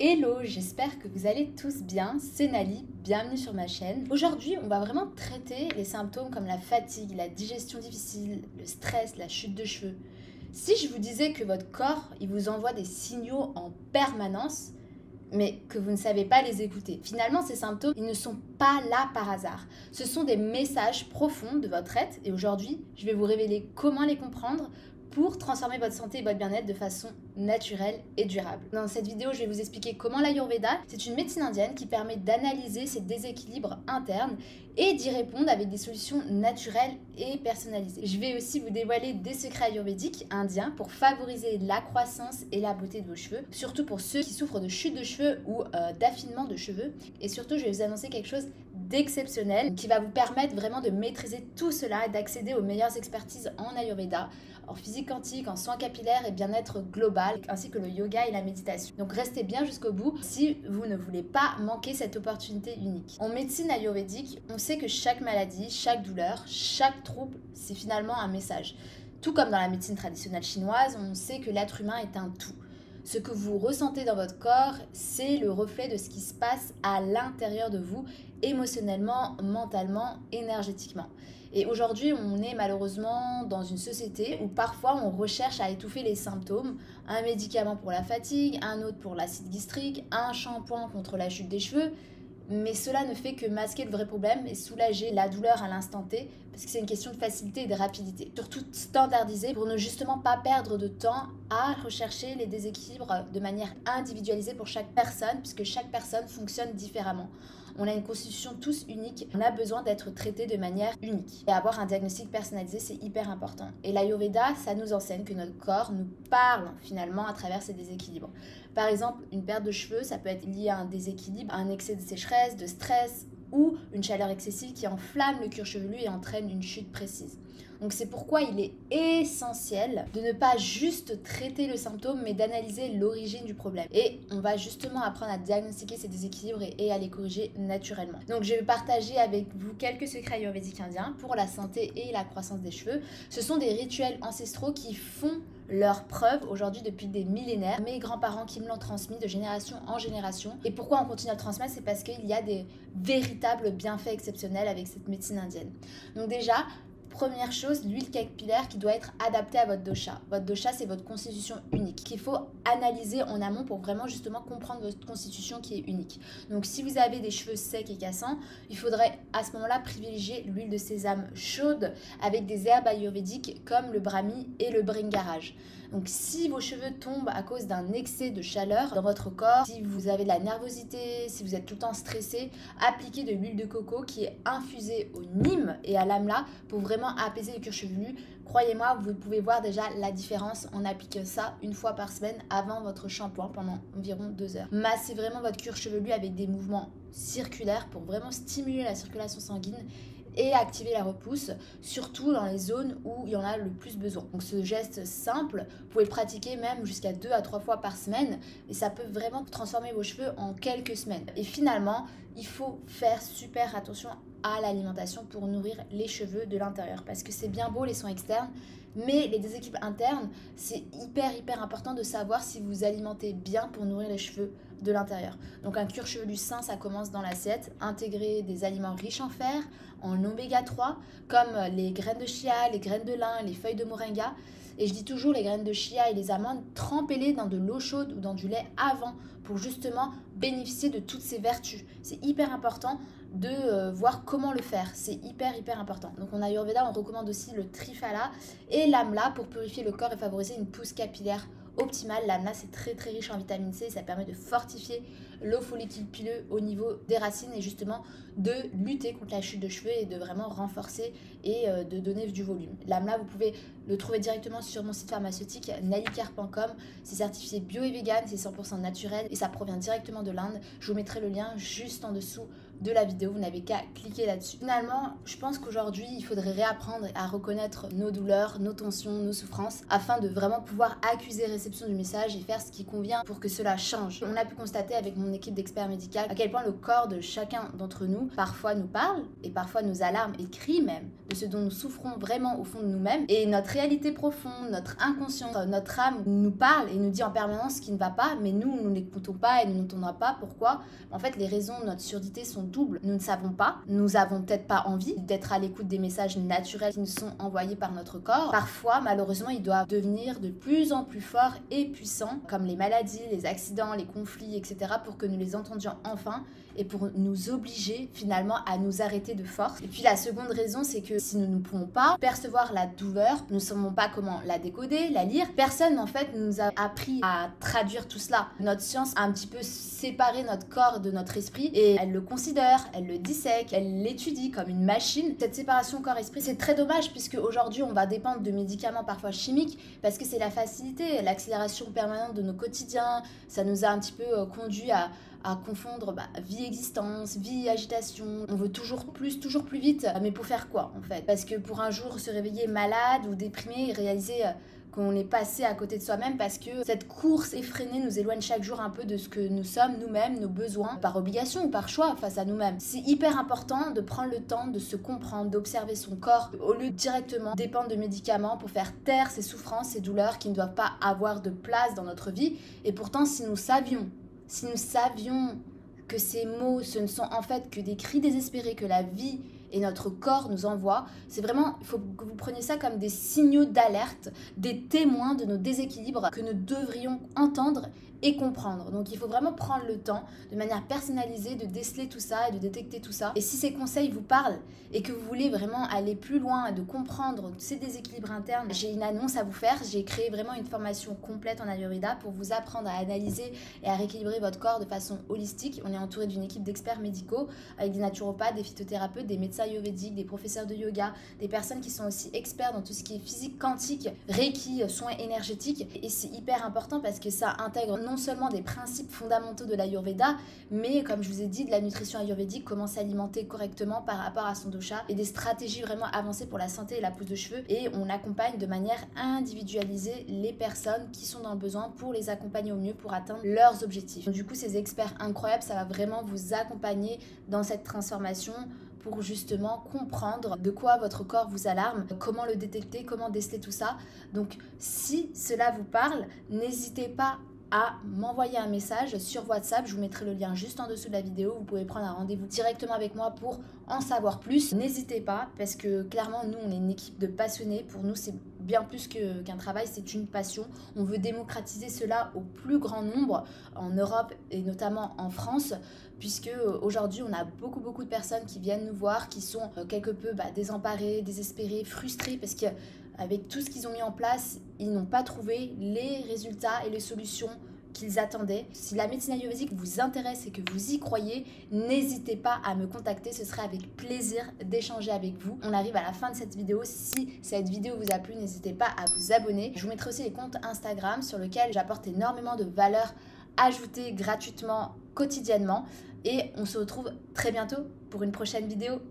Hello, j'espère que vous allez tous bien, c'est Nali, bienvenue sur ma chaîne. Aujourd'hui, on va vraiment traiter les symptômes comme la fatigue, la digestion difficile, le stress, la chute de cheveux. Si je vous disais que votre corps, il vous envoie des signaux en permanence, mais que vous ne savez pas les écouter. Finalement, ces symptômes, ils ne sont pas là par hasard. Ce sont des messages profonds de votre être et aujourd'hui, je vais vous révéler comment les comprendre pour transformer votre santé et votre bien-être de façon naturelle et durable. Dans cette vidéo, je vais vous expliquer comment l'Ayurveda, c'est une médecine indienne qui permet d'analyser ces déséquilibres internes et d'y répondre avec des solutions naturelles et personnalisées. Je vais aussi vous dévoiler des secrets ayurvédiques indiens pour favoriser la croissance et la beauté de vos cheveux, surtout pour ceux qui souffrent de chute de cheveux ou d'affinement de cheveux. Et surtout, je vais vous annoncer quelque chose d'exceptionnel qui va vous permettre vraiment de maîtriser tout cela et d'accéder aux meilleures expertises en Ayurveda, en physique quantique, en soins capillaires et bien-être global, ainsi que le yoga et la méditation. Donc restez bien jusqu'au bout si vous ne voulez pas manquer cette opportunité unique. En médecine ayurvédique, on sait que chaque maladie, chaque douleur, chaque trouble, c'est finalement un message. Tout comme dans la médecine traditionnelle chinoise, on sait que l'être humain est un tout. Ce que vous ressentez dans votre corps, c'est le reflet de ce qui se passe à l'intérieur de vous, émotionnellement, mentalement, énergétiquement. Et aujourd'hui, on est malheureusement dans une société où parfois on recherche à étouffer les symptômes. Un médicament pour la fatigue, un autre pour l'acide gastrique, un shampoing contre la chute des cheveux. Mais cela ne fait que masquer le vrai problème et soulager la douleur à l'instant T, parce que c'est une question de facilité et de rapidité. Surtout standardisé pour ne justement pas perdre de temps à rechercher les déséquilibres de manière individualisée pour chaque personne, puisque chaque personne fonctionne différemment. On a une constitution tous unique, on a besoin d'être traité de manière unique. Et avoir un diagnostic personnalisé, c'est hyper important. Et l'Ayurveda, ça nous enseigne que notre corps nous parle finalement à travers ces déséquilibres. Par exemple, une perte de cheveux, ça peut être lié à un déséquilibre, à un excès de sécheresse, de stress ou une chaleur excessive qui enflamme le cuir chevelu et entraîne une chute précise. Donc c'est pourquoi il est essentiel de ne pas juste traiter le symptôme, mais d'analyser l'origine du problème. Et on va justement apprendre à diagnostiquer ces déséquilibres et à les corriger naturellement. Donc je vais partager avec vous quelques secrets ayurvédiques indiens pour la santé et la croissance des cheveux. Ce sont des rituels ancestraux qui font leur preuve aujourd'hui depuis des millénaires. Mes grands-parents qui me l'ont transmis de génération en génération. Et pourquoi on continue à le transmettre? C'est parce qu'il y a des véritables bienfaits exceptionnels avec cette médecine indienne. Donc déjà, première chose, l'huile capillaire qui doit être adaptée à votre dosha. Votre dosha, c'est votre constitution unique qu'il faut analyser en amont pour vraiment justement comprendre votre constitution qui est unique. Donc si vous avez des cheveux secs et cassants, il faudrait à ce moment-là privilégier l'huile de sésame chaude avec des herbes ayurvédiques comme le brahmi et le bringaraj. Donc si vos cheveux tombent à cause d'un excès de chaleur dans votre corps, si vous avez de la nervosité, si vous êtes tout le temps stressé, appliquez de l'huile de coco qui est infusée au nîmes et à l'amla pour vraiment apaiser le cuir chevelu. Croyez-moi, vous pouvez voir déjà la différence en appliquant ça une fois par semaine avant votre shampoing pendant environ 2 heures. Massez vraiment votre cuir chevelu avec des mouvements circulaires pour vraiment stimuler la circulation sanguine et activer la repousse, surtout dans les zones où il y en a le plus besoin. Donc ce geste simple, vous pouvez le pratiquer même jusqu'à 2 à 3 fois par semaine et ça peut vraiment transformer vos cheveux en quelques semaines. Et finalement, il faut faire super attention à l'alimentation pour nourrir les cheveux de l'intérieur parce que c'est bien beau les soins externes, mais les déséquilibres internes, c'est hyper important de savoir si vous alimentez bien pour nourrir les cheveux de l'intérieur. Donc un cuir chevelu sain, ça commence dans l'assiette. Intégrer des aliments riches en fer, en oméga 3, comme les graines de chia, les graines de lin, les feuilles de moringa. Et je dis toujours les graines de chia et les amandes, trempez-les dans de l'eau chaude ou dans du lait avant pour justement bénéficier de toutes ces vertus. C'est hyper important de voir comment le faire, c'est hyper important. Donc en Ayurveda, on recommande aussi le triphala et l'amla pour purifier le corps et favoriser une pousse capillaire optimale. L'amla, c'est très riche en vitamine C, ça permet de fortifier le follicule pileux au niveau des racines et justement de lutter contre la chute de cheveux et de vraiment renforcer et de donner du volume. L'amla, vous pouvez le trouver directement sur mon site pharmaceutique nalicare.com. C'est certifié bio et vegan, c'est 100% naturel et ça provient directement de l'Inde. Je vous mettrai le lien juste en dessous de la vidéo, vous n'avez qu'à cliquer là-dessus. Finalement, je pense qu'aujourd'hui, il faudrait réapprendre à reconnaître nos douleurs, nos tensions, nos souffrances, afin de vraiment pouvoir accuser réception du message et faire ce qui convient pour que cela change. On a pu constater avec mon équipe d'experts médicaux à quel point le corps de chacun d'entre nous parfois nous parle et parfois nous alarme et crie même de ce dont nous souffrons vraiment au fond de nous-mêmes. Et notre réalité profonde, notre inconscient, notre âme nous parle et nous dit en permanence ce qui ne va pas, mais nous n'écoutons pas et nous n'entendons pas. Pourquoi? En fait, les raisons de notre surdité sont doubles. Nous ne savons pas, nous avons peut-être pas envie d'être à l'écoute des messages naturels qui nous sont envoyés par notre corps. Parfois, malheureusement, ils doivent devenir de plus en plus forts et puissants, comme les maladies, les accidents, les conflits, etc., pour que nous les entendions enfin et pour nous obliger finalement à nous arrêter de force. Et puis la seconde raison, c'est que si nous ne pouvons pas percevoir la douleur, nous ne savons pas comment la décoder, la lire. Personne en fait nous a appris à traduire tout cela. Notre science a un petit peu séparé notre corps de notre esprit et elle le considère, elle le dissèque, elle l'étudie comme une machine. Cette séparation corps-esprit, c'est très dommage puisque aujourd'hui on va dépendre de médicaments parfois chimiques parce que c'est la facilité, l'accélération permanente de nos quotidiens. Ça nous a un petit peu conduit à confondre vie existence, vie agitation. On veut toujours plus vite, mais pour faire quoi en fait? Parce que pour un jour se réveiller malade ou déprimé et réaliser qu'on est passé à côté de soi-même parce que cette course effrénée nous éloigne chaque jour un peu de ce que nous sommes nous-mêmes, nos besoins, par obligation ou par choix face à nous-mêmes. C'est hyper important de prendre le temps de se comprendre, d'observer son corps au lieu de directement dépendre de médicaments pour faire taire ses souffrances, ses douleurs qui ne doivent pas avoir de place dans notre vie. Et pourtant, si nous savions que ces mots, ce ne sont en fait que des cris désespérés que la vie et notre corps nous envoient, c'est vraiment, il faut que vous preniez ça comme des signaux d'alerte, des témoins de nos déséquilibres que nous devrions entendre et comprendre. Donc il faut vraiment prendre le temps, de manière personnalisée, de déceler tout ça et de détecter tout ça. Et si ces conseils vous parlent et que vous voulez vraiment aller plus loin et de comprendre ces déséquilibres internes, j'ai une annonce à vous faire. J'ai créé vraiment une formation complète en Ayurveda pour vous apprendre à analyser et à rééquilibrer votre corps de façon holistique. On est entouré d'une équipe d'experts médicaux avec des naturopathes, des phytothérapeutes, des médecins ayurvédiques, des professeurs de yoga, des personnes qui sont aussi experts dans tout ce qui est physique quantique, reiki, soins énergétiques. Et c'est hyper important parce que ça intègre non seulement des principes fondamentaux de l'Ayurveda, mais comme je vous ai dit, de la nutrition ayurvédique, comment s'alimenter correctement par rapport à son dosha et des stratégies vraiment avancées pour la santé et la pousse de cheveux. Et on accompagne de manière individualisée les personnes qui sont dans le besoin pour les accompagner au mieux pour atteindre leurs objectifs. Donc, du coup, ces experts incroyables, ça va vraiment vous accompagner dans cette transformation pour justement comprendre de quoi votre corps vous alarme, comment le détecter, comment déceler tout ça. Donc si cela vous parle, n'hésitez pas à m'envoyer un message sur WhatsApp. Je vous mettrai le lien juste en dessous de la vidéo. Vous pouvez prendre un rendez-vous directement avec moi pour en savoir plus. N'hésitez pas parce que clairement, nous, on est une équipe de passionnés. Pour nous, c'est bien plus qu'un travail, c'est une passion. On veut démocratiser cela au plus grand nombre en Europe et notamment en France, puisque aujourd'hui, on a beaucoup de personnes qui viennent nous voir, qui sont quelque peu désemparées, désespérées, frustrées parce que avec tout ce qu'ils ont mis en place, ils n'ont pas trouvé les résultats et les solutions qu'ils attendaient. Si la médecine ayurvédique vous intéresse et que vous y croyez, n'hésitez pas à me contacter, ce serait avec plaisir d'échanger avec vous. On arrive à la fin de cette vidéo. Si cette vidéo vous a plu, n'hésitez pas à vous abonner. Je vous mettrai aussi les comptes Instagram sur lesquels j'apporte énormément de valeur ajoutée gratuitement, quotidiennement. Et on se retrouve très bientôt pour une prochaine vidéo.